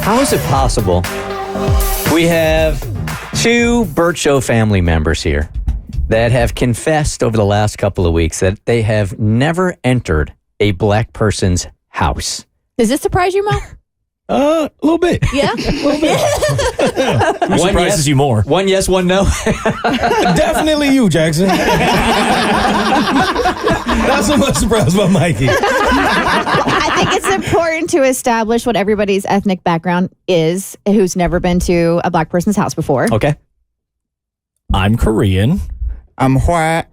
How is it possible we have two Bert Show family members here that have confessed over the last couple of weeks that they have never entered a black person's house? Does this surprise you, Mo? A little bit. Yeah? A little bit. Who surprises you more? One yes, one no. Definitely you, Jackson. Not so much surprised by Mikey. I think it's important to establish what everybody's ethnic background is who's never been to a black person's house before. Okay. I'm Korean. I'm white.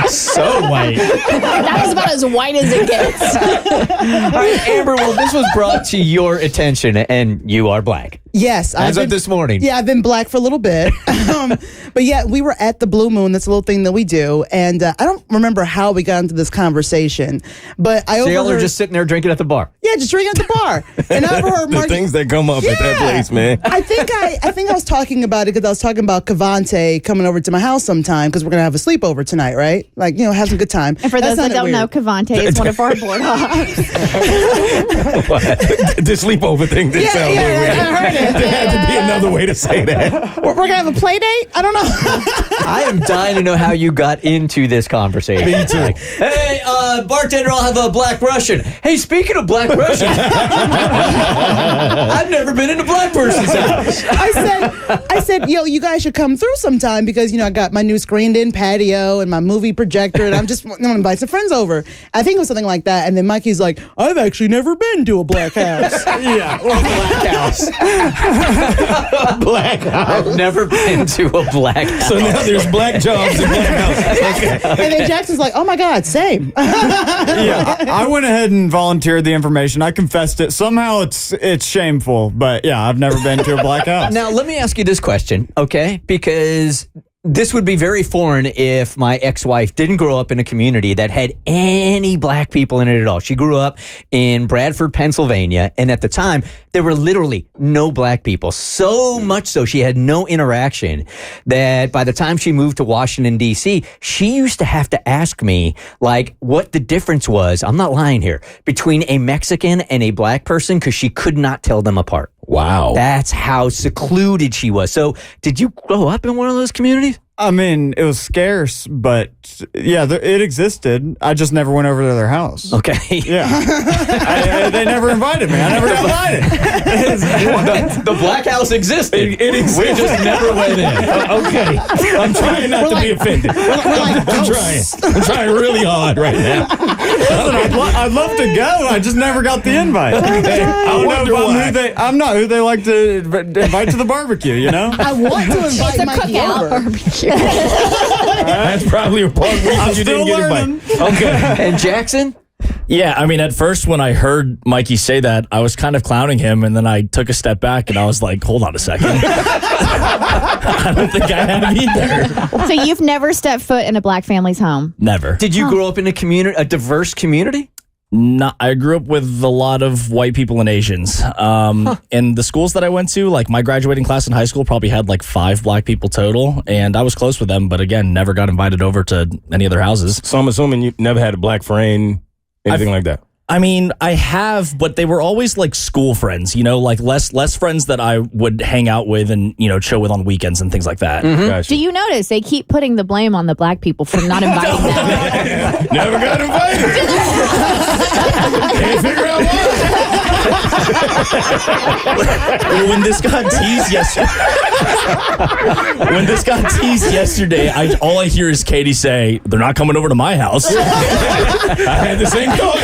So white. That is about as white as it gets. All right, Amber, well, this was brought to your attention, and you are black. Yes. As of this morning. Yeah, I've been black for a little bit. But yeah, we were at the Blue Moon. That's a little thing that we do. And I don't remember how we got into this conversation, but I So y'all overheard... are just sitting there drinking at the bar. Yeah, just drinking at the bar. And I overheard The things that come up at that place, man. I think I was talking about it because I was talking about Cavante coming over to my house sometime because we're going to have a sleepover tonight, right? Like, you know, have some good time. And for those that don't know, Cavante is one of our board hogs. The sleepover thing did sound weird. I heard it. There had to be another way to say that. We're going to have a play date? I don't know. I am dying to know how you got into this conversation. Me too. Like, hey, bartender, I'll have a black Russian. Hey, speaking of black Russian, I've never been in a black person's house. I said, yo, you guys should come through sometime because, you know, I got my new screened-in patio and my movie projector, and I'm going to invite some friends over. I think it was something like that. And then Mikey's like, I've actually never been to a black house. Yeah, or a black house. Black house. I've never been to a black house. So now there's black jobs and black houses. Okay. And then Jackson's like, oh my God, same. Yeah, I went ahead and volunteered the information. I confessed it. Somehow it's shameful, but yeah, I've never been to a black house. Now, let me ask you this question, okay? Because this would be very foreign if my ex-wife didn't grow up in a community that had any black people in it at all. She grew up in Bradford, Pennsylvania, and at the time, there were literally no black people. So much so, she had no interaction that by the time she moved to Washington, D.C., she used to have to ask me, like, what the difference was, I'm not lying here, between a Mexican and a black person, because she could not tell them apart. Wow. That's how secluded she was. So, did you grow up in one of those communities? I mean, it was scarce, but yeah, it existed. I just never went over to their house. Okay. Yeah. They never invited me. I never got invited. The black house existed. It existed. We just never went in. Okay. I'm trying not to be offended. I'm trying really hard right now. I'd love to go. I just never got the invite. I wonder why. I'm not who they like to invite to the barbecue, you know? I want to invite It's a Mikey cookout over. barbecue. That's probably a part reason you didn't get invited. Okay. And Jackson? Yeah, I mean, at first when I heard Mikey say that, I was kind of clowning him, and then I took a step back and I was like, hold on a second. I don't think I have either. So you've never stepped foot in a black family's home? Never. Did you grow up in a diverse community? No, I grew up with a lot of white people and Asians. And the schools that I went to, like my graduating class in high school probably had like 5 black people total. And I was close with them, but again, never got invited over to any of their houses. So I'm assuming you never had a black friend, anything like that. I mean, I have, but they were always like school friends, you know, like less friends that I would hang out with and, you know, chill with on weekends and things like that. Mm-hmm. Gotcha. Do you notice they keep putting the blame on the black people for not inviting them? Never got invited. Can't figure out why. Well, when this got teased yesterday, all I hear is Katie say, "They're not coming over to my house." I had the same thought.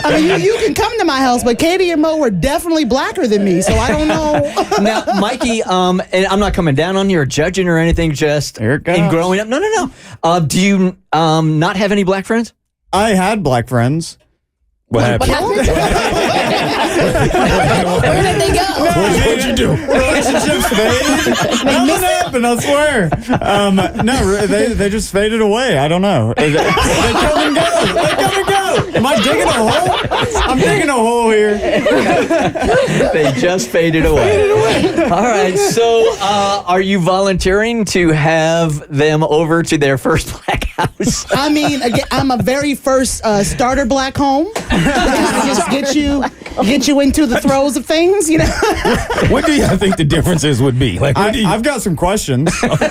I mean, you can come to my house, but Katie and Mo were definitely blacker than me, so I don't know. Now, Mikey, and I'm not coming down on you or judging or anything, just Here it goes. in growing up. No. Do you not have any black friends? I had black friends. What happened? Where did they go? What'd you do? Relationships faded. Nothing happened, I swear. No, they just faded away. I don't know. They come and go. They come and go. Am I digging a hole? I'm digging a hole here. They just faded away. All right. So, are you volunteering to have them over to their first black house? I mean, again, I'm a very first starter black home. Just get you into the throes of things, you know. What do you think the differences would be? Like, what do you? I've got some questions. Lay it on.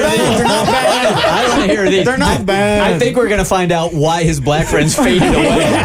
I don't want to hear these. They're not bad. I think we're going to find out why his black friends faded away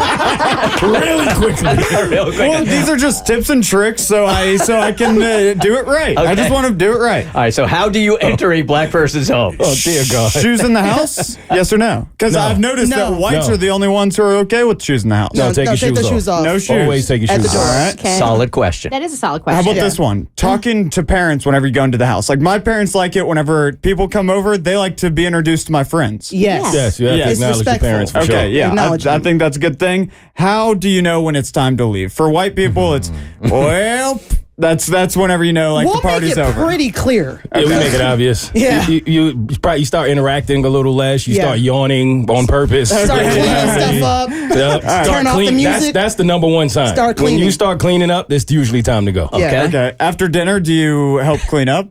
Really quickly. real quick. Well, these are just tips and tricks, so I can do it right. I just want to do it right. All right. So, how do you enter a black person's home? Oh, dear God. Shoes in the house? Yes or no? Because No. I've noticed No. that whites No. are the only ones who are okay with shoes in the house. No, take take your the shoes shoes off. off. No shoes. Always take your At the shoes door. off. All right. Okay. Solid question. That is a solid How question. about this one? Talking to parents whenever you go into the house. Like my parents like it whenever people come over, they like to be introduced to my friends. Yes. Yes, you have Yeah. to It's acknowledge your respectful. parents for Okay, sure. yeah, Acknowledge I them. think that's a good thing. How do you know when it's time to leave? For white people, it's well, that's whenever you know, like We'll the party's make it over. pretty clear. Yeah, we make it obvious. Yeah. You start interacting a little less. You Yeah. start yawning on purpose. Start cleaning stuff up. Yep. Start Turn off the music. That's the number one sign. Start When you cleaning. start cleaning up, it's usually time to go. Yeah. Okay. After dinner, do you help clean up?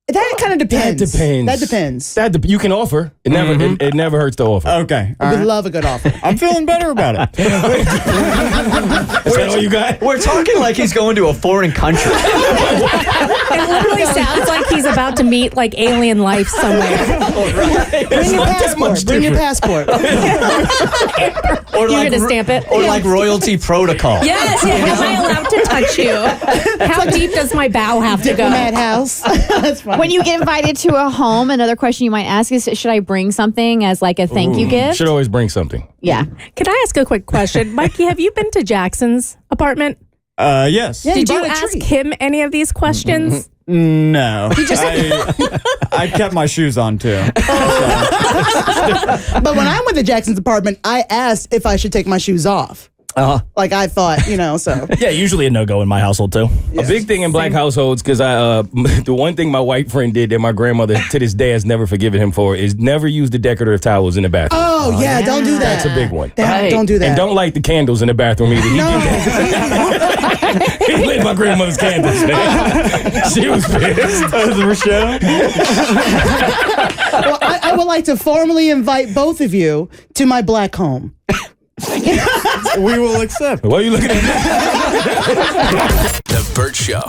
That kind of depends. That depends. That depends. You can offer. It never it never hurts to offer. Okay. All We right. love a good offer. I'm feeling better about it. Is that all you got? We're talking like he's going to a foreign country. It literally sounds like he's about to meet like alien life somewhere. Bring your not that much passport. Bring your passport. Or You're gonna stamp it? Or like royalty protocol. Yes. Am I allowed to touch you? How deep does my bow have to go? Diplomat house. That's fine. When you get invited to a home, another question you might ask is, should I bring something as like a thank you gift? Should always bring something. Yeah. Can I ask a quick question, Mikey? Have you been to Jackson's apartment? Yes. Yeah, Did you bought a ask tree. him any of these questions? No. I kept my shoes on too. But when I went to Jackson's apartment, I asked if I should take my shoes off. Like I thought, so. Yeah, usually a no-go in my household, too. A big thing in black households, because the one thing my white friend did that my grandmother to this day has never forgiven him for is never use the decorative towels in the bathroom. Oh, yeah, don't do that. That's a big one. Don't do that. And don't light the candles in the bathroom either. He did that. He lit my grandmother's candles, man. She was pissed. Rochelle? Well, I would like to formally invite both of you to my black home. We will accept. What are you looking at? The Bert Show.